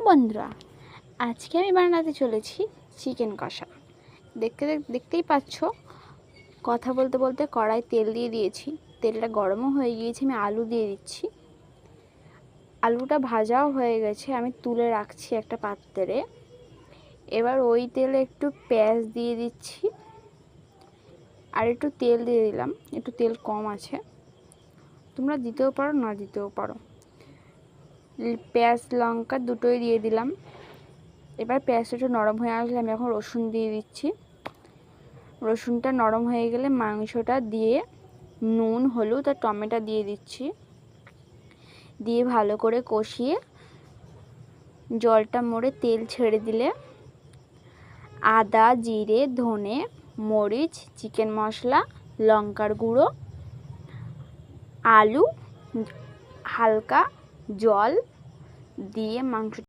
বন্ধুরা, আজকে আমি বানাতে চলেছি চিকেন কষা। দেখতেই পাচ্ছ, কথা বলতে বলতে কড়াই তেল দিয়ে দিয়েছি। তেলটা গরমও হয়ে গিয়েছে, আমি আলু দিয়ে দিচ্ছি। আলুটা ভাজাও হয়ে গেছে, আমি তুলে রাখছি একটা পাত্রে। এবার ওই তেলে একটু পেঁয়াজ দিয়ে দিচ্ছি, আর একটু তেল দিয়ে দিলাম। একটু তেল কম আছে, তোমরা দিতেও পারো না দিতেও পারো। পেঁয়াজ লঙ্কা দুটোই দিয়ে দিলাম। এবার পেঁয়াজটা একটু নরম হয়ে আসলে আমি এখন রসুন দিয়ে দিচ্ছি। রসুনটা নরম হয়ে গেলে মাংসটা দিয়ে নুন, হলুদ আর টমেটো দিয়ে দিচ্ছি। দিয়ে ভালো করে কষিয়ে জলটা মরে তেল ছেড়ে দিলে আদা, জিরে, ধনে, মরিচ, চিকেন মশলা, লঙ্কার গুঁড়ো, আলু, হালকা জল দিয়ে মাংস